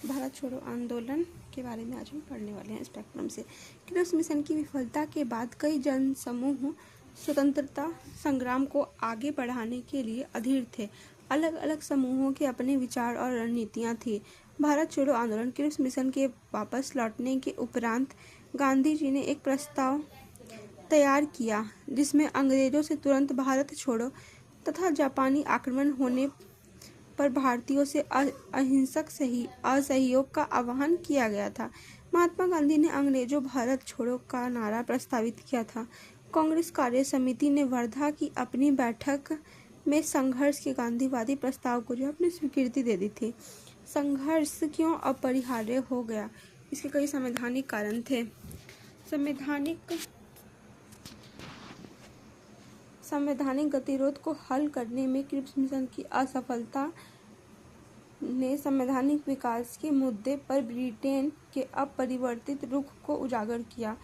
भारत छोड़ो आंदोलन के बारे में आज हम पढ़ने वाले हैं स्पेक्ट्रम से। क्रिप्स मिशन की विफलता के बाद कई जन समूह स्वतंत्रता संग्राम को आगे बढ़ाने के लिए अधीर थे। अलग अलग समूहों के अपने विचार और रणनीतियां थी। भारत छोड़ो आंदोलन क्रिप्स मिशन के वापस लौटने के उपरांत गांधी जी ने एक प्रस्ताव तैयार किया जिसमें अंग्रेजों से तुरंत भारत छोड़ो तथा जापानी आक्रमण होने पर भारतीयों से अहिंसक असहयोग का आह्वान किया गया था। महात्मा गांधी ने अंग्रेजों भारत छोड़ो का नारा प्रस्तावित किया था। कांग्रेस कार्य समिति ने वर्धा की अपनी बैठक में संघर्ष के गांधीवादी प्रस्ताव को अपनी स्वीकृति दे दी थी। संघर्ष क्यों अपरिहार्य हो गया? इसके कई संवैधानिक कारण थे। संवैधानिक गतिरोध को हल करने में क्रिप्स मिशन की असफलता ने संवैधानिक विकास के मुद्दे पर ब्रिटेन के अपरिवर्तित रुख को उजागर किया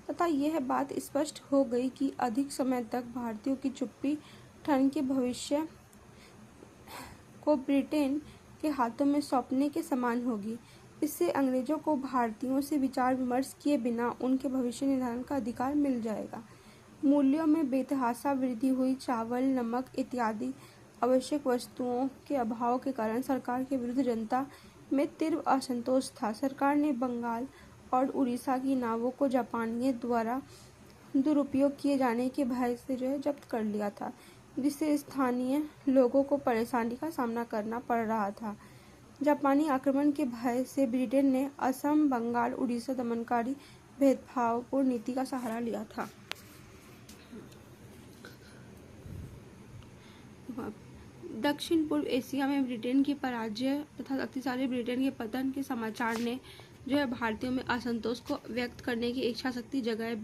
तथा यह बात स्पष्ट हो गई कि अधिक समय तक भारतीयों की चुप्पी ठन के भविष्य को ब्रिटेन के हाथों में सौंपने के समान होगी। इससे अंग्रेजों को भारतीयों से विचार विमर्श किए बिना उनके भविष्य निर्धारण का अधिकार मिल जाएगा। मूल्यों में बेतहाशा वृद्धि हुई। चावल, नमक इत्यादि आवश्यक वस्तुओं के अभाव के कारण सरकार के विरुद्ध जनता में तीव्र असंतोष था। सरकार ने बंगाल और उड़ीसा की नावों को जापानियों द्वारा दुरुपयोग किए जाने के भय से जब्त कर लिया था, जिससे स्थानीय लोगों को परेशानी का सामना करना पड़ रहा था। जापानी आक्रमण के भय से ब्रिटेन ने असम, बंगाल, उड़ीसा दमनकारी भेदभावपूर्ण नीति का सहारा लिया था। दक्षिण पूर्व एशिया में ब्रिटेन की पराजय तथा शक्तिशाली ब्रिटेन के पतन के समाचार ने भारतीयों में असंतोष को व्यक्त करने की इच्छा शक्ति जगाए।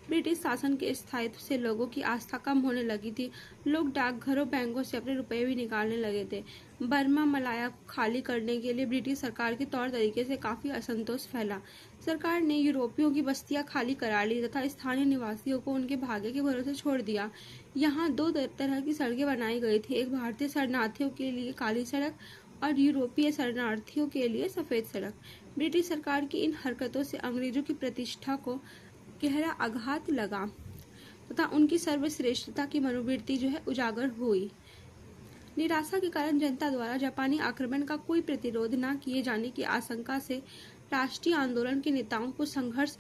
ब्रिटिश शासन के स्थायित्व से लोगों की आस्था कम होने लगी थी। लोग डाकघरों, बैंकों से अपने रुपए भी निकालने लगे थे। बर्मा मलाया को खाली करने के लिए ब्रिटिश सरकार के तौर तरीके से काफी असंतोष फैला। सरकार ने यूरोपियों की बस्तियां खाली करा ली तथा स्थानीय निवासियों को उनके भाग्य के भरोसे छोड़ दिया। यहाँ दो तरह की सड़कें बनाई गई थी, एक भारतीय शरणार्थियों के लिए काली सड़क और यूरोपीय शरणार्थियों के लिए सफेद सड़क। ब्रिटिश सरकार की इन हरकतों से अंग्रेजों की प्रतिष्ठा को गहरा आघात लगा तथा उनकी सर्वश्रेष्ठता की मनोवृत्ति उजागर हुई। निराशा के कारण जनता द्वारा जापानी आक्रमण का कोई प्रतिरोध न किए जाने की आशंका से राष्ट्रीय आंदोलन के नेताओं को संघर्ष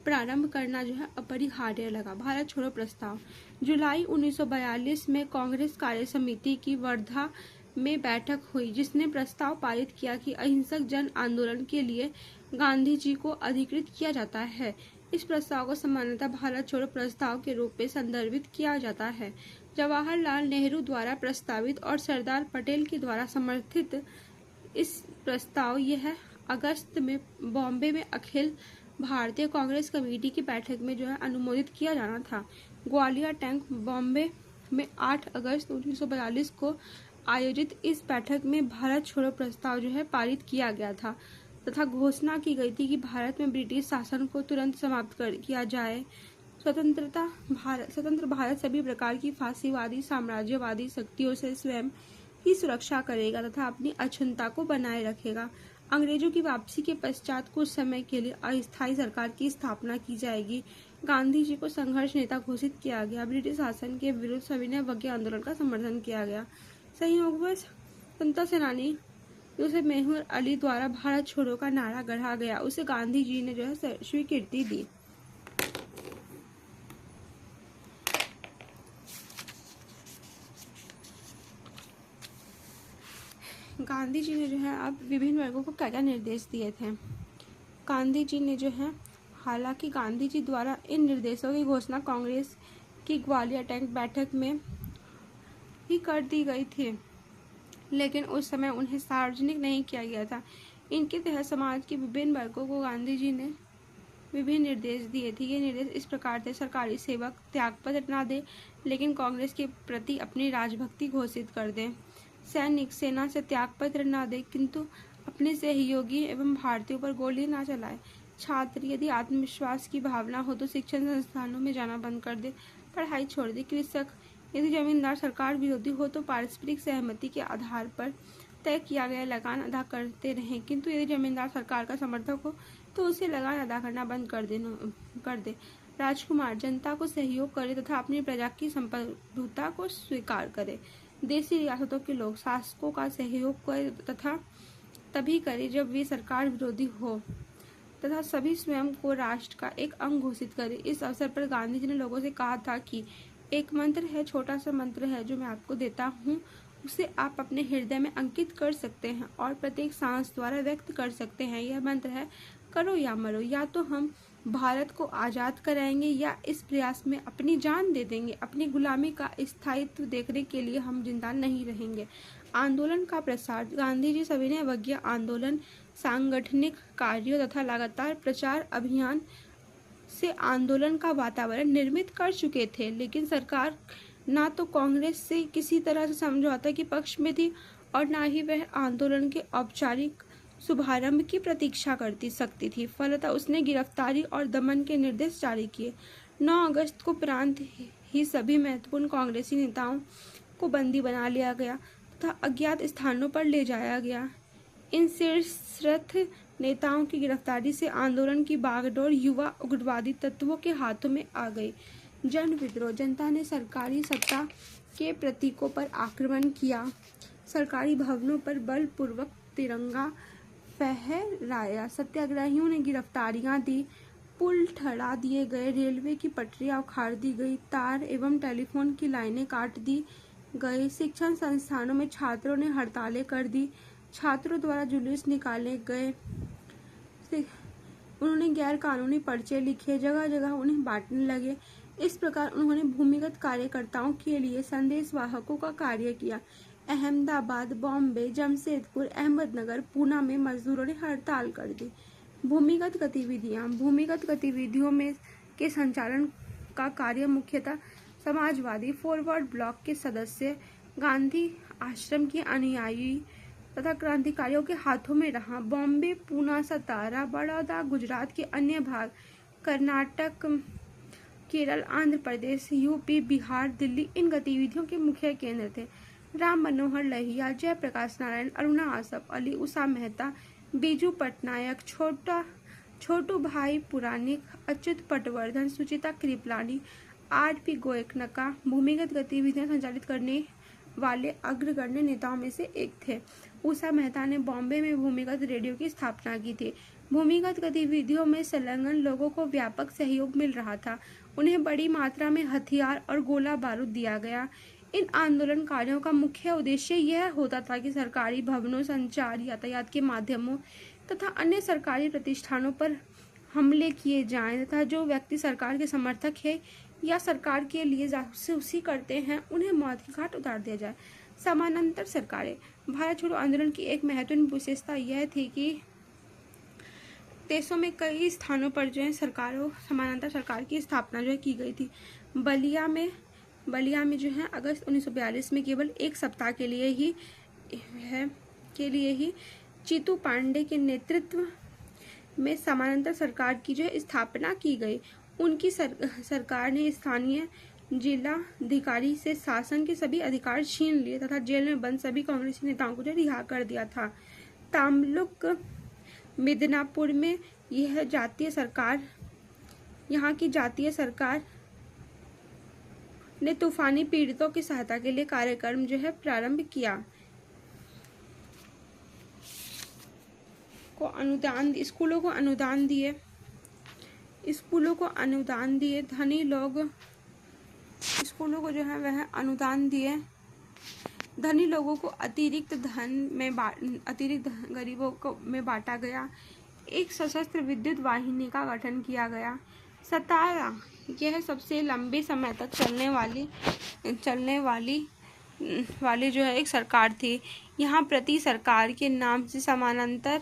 प्रारंभ करना अपरिहार्य लगा। भारत छोड़ो प्रस्ताव। जुलाई 1942 में कांग्रेस कार्य समिति की वर्धा में बैठक हुई, जिसने प्रस्ताव पारित किया कि अहिंसक जन आंदोलन के लिए गांधी जी को अधिकृत किया जाता है। इस प्रस्ताव को सामान्यतः भारत छोड़ो प्रस्ताव के रूप में संदर्भित किया जाता है। जवाहरलाल नेहरू द्वारा प्रस्तावित और सरदार पटेल के द्वारा समर्थित इस प्रस्ताव अगस्त में बॉम्बे में अखिल भारतीय कांग्रेस कमेटी की बैठक में अनुमोदित किया जाना था। ग्वालियर टैंक बॉम्बे में 8 अगस्त 1942 को आयोजित इस बैठक में भारत छोड़ो प्रस्ताव पारित किया गया था तथा घोषणा की गई थी कि भारत में ब्रिटिश शासन को तुरंत समाप्त किया जाए। स्वतंत्र भारत सभी प्रकार की फांसीवादी साम्राज्यवादी शक्तियों से स्वयं की सुरक्षा करेगा तथा अपनी अक्षुण्णता को बनाए रखेगा। अंग्रेजों की वापसी के पश्चात कुछ समय के लिए अस्थायी सरकार की स्थापना की जाएगी। गांधी जी को संघर्ष नेता घोषित किया गया। ब्रिटिश शासन के विरुद्ध सविनय अवज्ञा आंदोलन का समर्थन किया गया। संयोगवश स्वतंत्रता सेनानी यूसुफ मेहमूद अली द्वारा भारत छोड़ो का नारा गढ़ा गया। उसे गांधी जी ने स्वीकृति दी। गांधी जी ने अब विभिन्न वर्गों को क्या क्या निर्देश दिए थे। गांधी जी ने हालांकि गांधी जी द्वारा इन निर्देशों की घोषणा कांग्रेस की ग्वालियर टैंक बैठक में ही कर दी गई थी, लेकिन उस समय उन्हें सार्वजनिक नहीं किया गया था। इनके तहत समाज के विभिन्न वर्गों को गांधी जी ने विभिन्न निर्देश दिए थे। ये निर्देश इस प्रकार थे: सरकारी सेवक त्यागपत्र न दे, लेकिन कांग्रेस के प्रति अपनी राजभक्ति घोषित कर दे। सैनिक सेना से त्यागपत्र न दे, किंतु अपने सहयोगी एवं भारतीयों पर गोली न चलाए। छात्र यदि आत्मविश्वास की भावना हो तो शिक्षण संस्थानों में जाना बंद कर दे, पढ़ाई छोड़ दे। कृषक यदि जमींदार सरकार विरोधी हो तो पारस्परिक सहमति के आधार पर तय किया गया लगान अदा करते रहें, किंतु यदि जमींदार सरकार का समर्थक हो तो उसे लगान अदा करना बंद कर दे। राजकुमार जनता को सहयोग करे तथा अपनी प्रजा की संप्रभुता को स्वीकार करे। देशी रियासतों के लोग शासकों का सहयोग करे तथा तभी करे जब वे सरकार विरोधी हो तथा सभी स्वयं को राष्ट्र का एक अंग घोषित करे। इस अवसर पर गांधी जी ने लोगों से कहा था कि एक मंत्र है, छोटा सा मंत्र है जो मैं आपको देता हूँ, उसे आप अपने हृदय में अंकित कर सकते हैं और प्रत्येक सांस द्वारा व्यक्त कर सकते हैं। यह मंत्र है, करो या मरो, या तो हम भारत को आज़ाद कराएंगे या इस प्रयास में अपनी जान दे देंगे। अपनी गुलामी का स्थायित्व देखने के लिए हम जिंदा नहीं रहेंगे। आंदोलन का प्रसार। गांधी जी सविनय अवज्ञा आंदोलन, सांगठनिक कार्यों तथा लगातार प्रचार अभियान से आंदोलन का वातावरण निर्मित कर चुके थे, लेकिन सरकार ना तो कांग्रेस से किसी तरह से समझौते के पक्ष में थी और ना ही वह आंदोलन के औपचारिक शुभारंभ की प्रतीक्षा करती सकती थी। फलतः उसने गिरफ्तारी और दमन के निर्देश जारी किए। 9 अगस्त को प्रांत ही सभी महत्वपूर्ण कांग्रेसी नेताओं को बंदी बना लिया गया तथा अज्ञात स्थानों पर ले जाया गया। इन शीर्षस्थ नेताओं की गिरफ्तारी से आंदोलन की बागडोर युवा उग्रवादी तत्वों के हाथों में आ गई। जन विद्रोह। जनता ने सरकारी सत्ता के प्रतीकों पर आक्रमण किया, सरकारी भवनों पर बलपूर्वक तिरंगा फहराया, सत्याग्रहियों ने गिरफ्तारियां दी, पुल ठहरा दिए गए, रेलवे की पटरियां उखाड़ दी गई, तार एवं टेलीफोन की लाइनें काट दी गई, शिक्षण संस्थानों में छात्रों ने हड़तालें कर दी, छात्रों द्वारा जुलूस निकाले गए, उन्होंने गैर कानूनी पर्चे लिखे, जगह जगह उन्हें बांटने लगे। इस प्रकार उन्होंने भूमिगत कार्यकर्ताओं के लिए संदेशवाहकों का कार्य किया। अहमदाबाद, बॉम्बे, जमशेदपुर, अहमदनगर, पूना में मजदूरों ने हड़ताल कर दी। भूमिगत गतिविधियां। भूमिगत गतिविधियों में के संचालन का कार्य मुख्यतः समाजवादी फॉरवर्ड ब्लॉक के सदस्य, गांधी आश्रम के अनुयायी तथा क्रांतिकारियों के हाथों में रहा। बॉम्बे, पूना, सतारा, बड़ौदा, गुजरात के अन्य भाग, कर्नाटक, केरल, आंध्र प्रदेश, यूपी, बिहार, दिल्ली इन गतिविधियों के मुख्य केंद्र थे। राम मनोहर लोहिया, जयप्रकाश नारायण, अरुणा आसफ अली, उषा मेहता, बीजू पटनायक, छोटू भाई पुरानिक, अच्युत पटवर्धन, सुचिता कृपलानी, आर.पी. गोयनका भूमिगत गतिविधियां संचालित करने वाले अग्रगण्य नेताओं में से एक थे। उषा मेहता ने बॉम्बे में भूमिगत रेडियो की स्थापना की थी। भूमिगत गतिविधियों में संलग्न लोगों को व्यापक सहयोग मिल रहा था। उन्हें बड़ी मात्रा में हथियार और गोला बारूद दिया गया। इन आंदोलनकारियों का मुख्य उद्देश्य यह होता था कि सरकारी भवनों, संचार, यातायात के माध्यमों तथा अन्य सरकारी प्रतिष्ठानों पर हमले किए जाएं तथा जो व्यक्ति सरकार के समर्थक है या सरकार के लिए जासूसी करते हैं उन्हें मौत की घाट उतार दिया जाए। समानांतर सरकारें। भारत छोड़ो आंदोलन की एक महत्वपूर्ण विशेषता यह थी कि देशों में कई स्थानों पर जो है सरकारों समानांतर सरकार की स्थापना जो है की गई थी। बलिया में जो है अगस्त 1942 में केवल एक सप्ताह के लिए ही जीतू पांडे के नेतृत्व में समानांतर सरकार की जो है स्थापना की गई। उनकी सरकार ने स्थानीय जिलाधिकारी से शासन के सभी अधिकार छीन लिए तथा जेल में बंद सभी कांग्रेसी नेताओं को जो रिहा कर दिया था। तामलुक मिदनापुर में यहाँ की जातीय सरकार ने तूफानी पीड़ितों की सहायता के लिए कार्यक्रम जो है प्रारंभ किया। स्कूलों को अनुदान दिए। धनी लोग स्कूलों को जो है वह अनुदान दिए। धनी लोगों को अतिरिक्त गरीबों को में बांटा गया। एक सशस्त्र विद्युत वाहिनी का गठन किया गया। सतारा यह सबसे लंबे समय तक चलने वाली जो है एक सरकार थी। यहाँ प्रति सरकार के नाम से समानांतर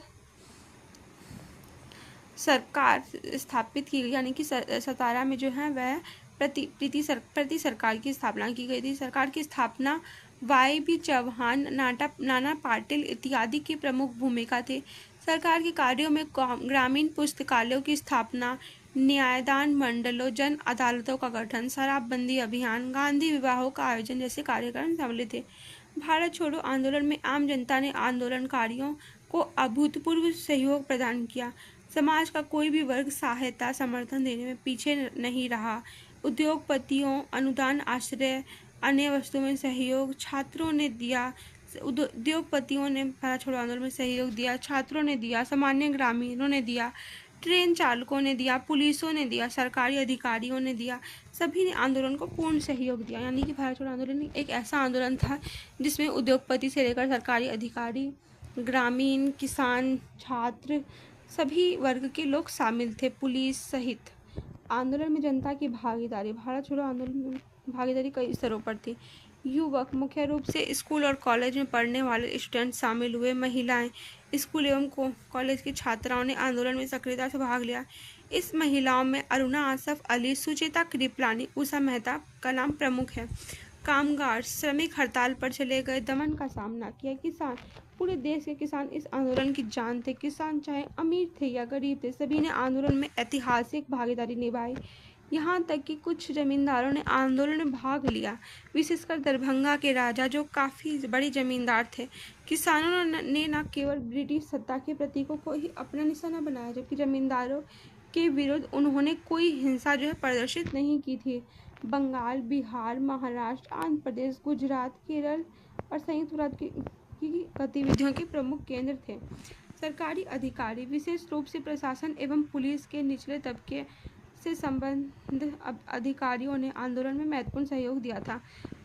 सरकार स्थापित की गई, यानी कि सतारा में जो है वह प्रति सरकार की स्थापना की गई थी। सरकार की स्थापना वाई.बी. चौहान, नाना पाटिल इत्यादि की प्रमुख भूमिका थी। सरकार के कार्यों में ग्रामीण पुस्तकालयों की स्थापना, न्यायदान मंडलों, जन अदालतों का गठन, शराबबंदी अभियान, गांधी विवाहों का आयोजन जैसे कार्यक्रम सम्मिलित थे। भारत छोड़ो आंदोलन में आम जनता ने आंदोलनकारियों को अभूतपूर्व सहयोग प्रदान किया। समाज का कोई भी वर्ग सहायता समर्थन देने में पीछे नहीं रहा। उद्योगपतियों अनुदान, आश्रय, अन्य वस्तुओं में सहयोग छात्रों ने दिया। उद्योगपतियों ने भारत छोड़ो आंदोलन में सहयोग दिया, छात्रों ने दिया, सामान्य ग्रामीणों ने दिया, ट्रेन चालकों ने दिया, पुलिसों ने दिया, सरकारी अधिकारियों ने दिया। सभी ने आंदोलन को पूर्ण सहयोग दिया। यानी कि भारत छोड़ो आंदोलन एक ऐसा आंदोलन था जिसमें उद्योगपति से लेकर सरकारी अधिकारी, ग्रामीण, किसान, छात्र, सभी वर्ग के लोग शामिल थे, पुलिस सहित। आंदोलन में जनता की भागीदारी। भारत छोड़ो आंदोलन में भागीदारी कई स्तरों पर थी। युवक, मुख्य रूप से स्कूल और कॉलेज में पढ़ने वाले स्टूडेंट शामिल हुए। महिलाएं, स्कूल एवं कॉलेज की छात्राओं ने आंदोलन में सक्रियता से भाग लिया। इस महिलाओं में अरुणा आसफ अली, सुचेता कृपलानी, उषा मेहता का नाम प्रमुख है। कामगार, श्रमिक हड़ताल पर चले गए, दमन का सामना किया। किसान, पूरे देश के किसान इस आंदोलन की जान थे। किसान चाहे अमीर थे या गरीब थे, सभी ने आंदोलन में ऐतिहासिक भागीदारी निभाई। यहाँ तक कि कुछ जमींदारों ने आंदोलन में भाग लिया, विशेषकर दरभंगा के राजा जो काफ़ी बड़े जमींदार थे। किसानों ने न केवल ब्रिटिश सत्ता के प्रतीकों को ही अपना निशाना बनाया, जबकि जमींदारों के विरुद्ध उन्होंने कोई हिंसा प्रदर्शित नहीं की थी। बंगाल, बिहार, महाराष्ट्र, आंध्र प्रदेश, गुजरात, केरल और संयुक्त राज्य की गतिविधियों के प्रमुख केंद्र थे। सरकारी अधिकारी, विशेष रूप से प्रशासन एवं पुलिस के निचले तबके से संबंधित अधिकारियों ने आंदोलन में महत्वपूर्ण सहयोग दिया था।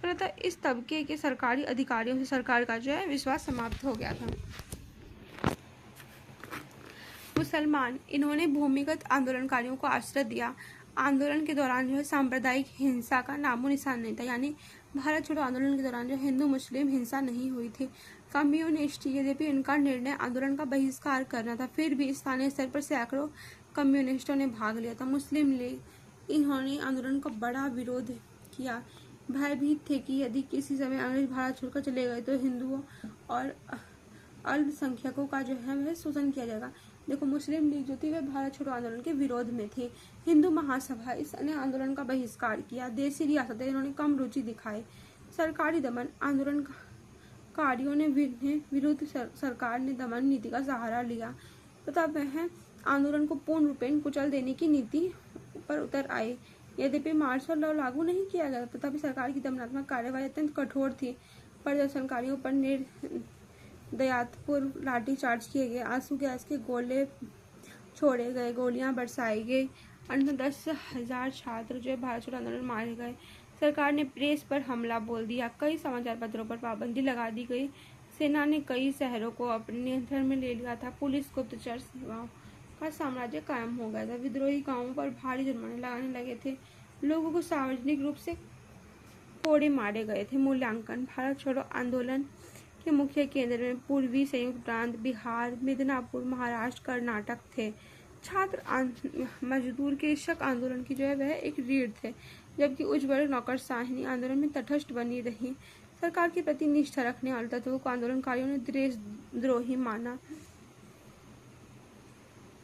परंतु इस तबके के सरकारी अधिकारियों से सरकार का विश्वास समाप्त हो गया था। मुसलमान, इन्होंने भूमिगत आंदोलनकारियों को आश्रय दिया। आंदोलन के दौरान सांप्रदायिक हिंसा का नामो निशान नहीं था। यानी भारत छोड़ो आंदोलन के दौरान हिंदू मुस्लिम हिंसा नहीं हुई थी। कम्युनिस्ट, यद्यपि इनका निर्णय आंदोलन का बहिष्कार करना था, फिर भी स्थानीय स्तर पर सैकड़ों कम्युनिस्टों ने भाग लिया था। मुस्लिम लीग, इन्होंने आंदोलन का बड़ा विरोध किया। भयभीत थे कि यदि किसी समय अंग्रेज भारत छोड़कर चले गए तो हिंदुओं और अल्पसंख्यकों का वह शोषण किया जाएगा। देखो, मुस्लिम लीग जो थी वह भारत छोड़ो आंदोलन के विरोध में थी। हिंदू महासभा, इसने आंदोलन का बहिष्कार किया। देशी रियासतें, इन्होंने कम रुचि दिखाई। सरकारी दमन, आंदोलनकारियों ने विरुद्ध सरकार ने दमन नीति का सहारा लिया तथा वह आंदोलन को पूर्ण रूपेण कुचल देने की नीति पर उतर आए। यद्यपि मार्शल लॉ लागू नहीं किया गया, तथापि सरकार की दमनात्मक कार्यवाही अत्यंत कठोर थी। प्रदर्शनकारियों पर निर्दयापूर्वक लाठीचार्ज किए गए, आंसू गैस के गोले छोड़े गए, गोलियां बरसाई गई। अंत 10,000 छात्र भारत छोड़ो आंदोलन मारे गए। सरकार ने प्रेस पर हमला बोल दिया। कई समाचार पत्रों पर पाबंदी लगा दी गई। सेना ने कई शहरों को अपने नियंत्रण में ले लिया था। पुलिस, गुप्तचर सेवाओं का साम्राज्य कायम हो गया था। विद्रोही गांवों पर भारी जुर्माने लगाने लगे थे। लोगों को सार्वजनिक रूप से कोड़े मारे गए थे। मूल्यांकन, भारत छोड़ो आंदोलन के मुख्य केंद्र में पूर्वी संयुक्त प्रांत, बिहार, मिदनापुर, महाराष्ट्र, कर्नाटक थे। छात्र, मजदूर, कृषक आंदोलन की वह एक रीढ़ थे, जबकि उच्च वर्ग नौकरशाही आंदोलन में तटस्थ बनी रही। सरकार के प्रति निष्ठा रखने वाले तत्वों को आंदोलनकारियों ने देशद्रोही माना,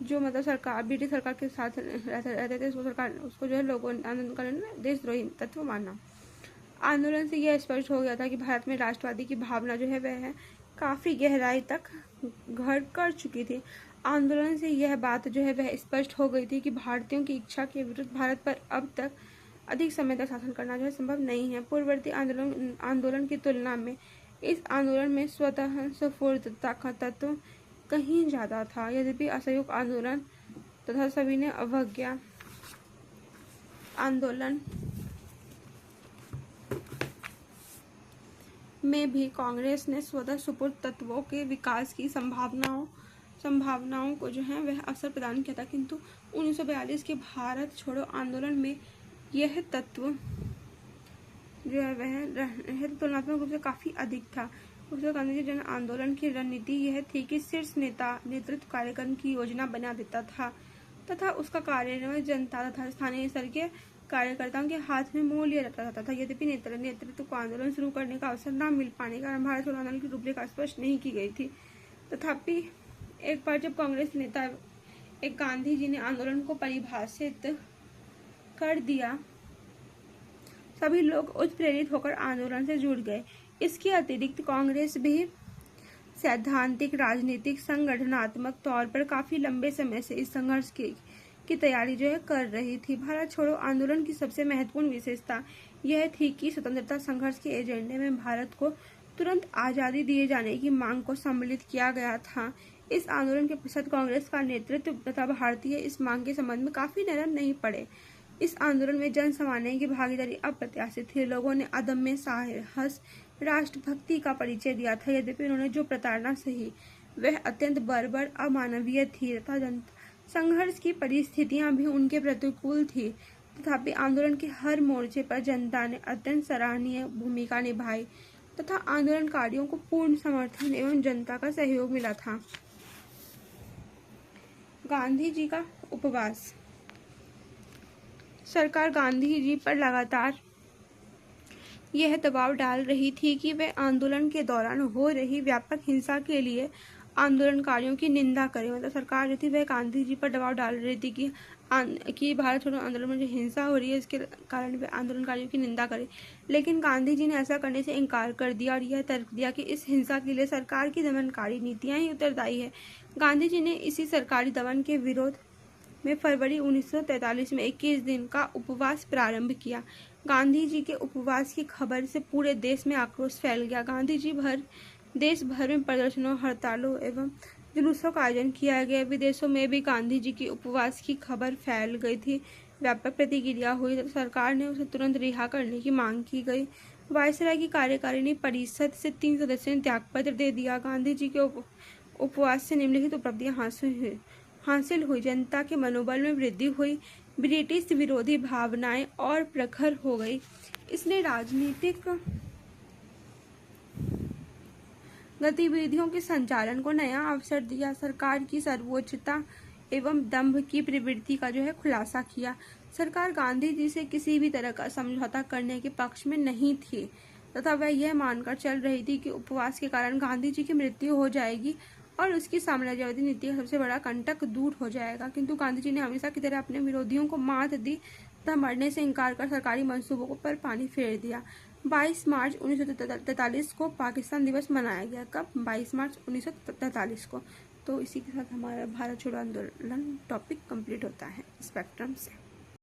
जो सरकार, ब्रिटिश सरकार के साथ रहते थे, उसको लोगों आंदोलनकारियों ने देशद्रोही तत्व माना। आंदोलन से यह स्पष्ट हो गया था कि भारत में राष्ट्रवादी की भावना वह काफी गहराई तक घर कर चुकी थी। आंदोलन से यह बात वह स्पष्ट हो गई थी कि भारतीयों की इच्छा के विरुद्ध भारत पर अब तक अधिक समय तक शासन करना संभव नहीं है। पूर्ववर्ती आंदोलन की तुलना में इस आंदोलन में स्वतः स्फूर्तता का तत्व कहीं ज्यादा था। यद्यपि असहयोग आंदोलन तथा सभी ने अवज्ञा आंदोलन में भी कांग्रेस ने स्वतः स्फूर्त तत्वों के विकास की संभावनाओं को वह अवसर प्रदान किया था, किंतु 1942 के भारत छोड़ो आंदोलन में यह तत्व वह तुलनात्मक रूप से काफी अधिक था। गांधी जन आंदोलन की रणनीति यह थी कि शीर्ष नेतृत्व कार्यक्रम की योजना बना देता था तथा उसका कार्यान्वयन जनता तथा स्थानीय स्तर के कार्यकर्ताओं के हाथ में मोह लिया जाता था। यद्यपि नेतृत्व को आंदोलन शुरू करने का अवसर न मिल पाने के कारण भारत छोड़ो आंदोलन की रूपरेखा स्पष्ट नहीं की गई थी। तथापि एक बार जब कांग्रेस नेता गांधी जी ने आंदोलन को परिभाषित कर दिया, सभी लोग उत्प्रेरित होकर आंदोलन से जुड़ गए। इसके अतिरिक्त कांग्रेस भी सैद्धांतिक, राजनीतिक, संगठनात्मक तौर पर काफी लंबे समय से इस संघर्ष की तैयारी जो है कर रही थी। भारत छोड़ो आंदोलन की सबसे महत्वपूर्ण विशेषता यह थी कि स्वतंत्रता संघर्ष के एजेंडे में भारत को तुरंत आजादी दिए जाने की मांग को सम्मिलित किया गया था। इस आंदोलन के पश्चात कांग्रेस का नेतृत्व तथा भारतीय इस मांग के संबंध में काफी नरम नहीं पड़े। इस आंदोलन में जन सामान्य की भागीदारी अप्रत्याशित थी। लोगों ने अदम्य साहस, राष्ट्रभक्ति का परिचय दिया था। यद्यपि उन्होंने जो प्रताड़ना सही वह अत्यंत बर्बर, अमानवीय थी तथा संघर्ष की परिस्थितियां भी उनके प्रतिकूल थी। तथापि आंदोलन के हर मोर्चे पर जनता ने अत्यंत सराहनीय भूमिका निभाई तथा आंदोलनकारियों को पूर्ण समर्थन एवं जनता का सहयोग मिला था। गांधी जी का उपवास। सरकार गांधी जी पर लगातार यह दबाव डाल रही थी कि वे आंदोलन के दौरान हो रही व्यापक हिंसा के लिए आंदोलनकारियों की निंदा करें। मतलब सरकार जो थी वह गांधी जी पर दबाव डाल रही थी कि भारत छोड़ो आंदोलन में जो हिंसा हो रही है इसके कारण वे आंदोलनकारियों की निंदा करें। लेकिन गांधी जी ने ऐसा करने से इनकार कर दिया और यह तर्क दिया कि इस हिंसा के लिए सरकार की दमनकारी नीतियां ही उत्तरदायी है। गांधी जी ने इसी सरकारी दमन के विरोध में फरवरी 1943 में 21 दिन का उपवास प्रारंभ किया। गांधी जी के उपवास की खबर से पूरे देश में आक्रोश फैल गया। गांधी जी देश भर में प्रदर्शनों, हड़तालों एवं जुलूसों का आयोजन किया गया। विदेशों में भी गांधी जी की उपवास की खबर फैल गई थी। व्यापक प्रतिक्रिया हुई तो सरकार ने उसे तुरंत रिहा करने की मांग की गई। वायसराय की कार्यकारिणी परिषद से 3 सदस्यों ने त्यागपत्र दे दिया। गांधी जी के उपवास से निम्नलिखित उपलब्धियां हासिल हुई। जनता के मनोबल में वृद्धि हुई, ब्रिटिश विरोधी भावनाएं और प्रखर हो गई। इसने राजनीतिक गतिविधियों के संचालन को नया अवसर दिया। सरकार की सर्वोच्चता एवं दंभ की प्रवृत्ति का जो है खुलासा किया। सरकार गांधी जी से किसी भी तरह का समझौता करने के पक्ष में नहीं थी तथा वह यह मानकर चल रही थी कि उपवास के कारण गांधी जी की मृत्यु हो जाएगी और उसकी साम्राज्यवादी नीति का सबसे बड़ा कंटक दूर हो जाएगा। किंतु गांधी जी ने हमेशा की तरह अपने विरोधियों को मात दी तथा मरने से इनकार कर सरकारी मंसूबों पर पानी फेर दिया। 22 मार्च 1943 को पाकिस्तान दिवस मनाया गया। कब? 22 मार्च 1943 को। तो इसी के साथ हमारा भारत छोड़ो आंदोलन टॉपिक कंप्लीट होता है स्पेक्ट्रम से।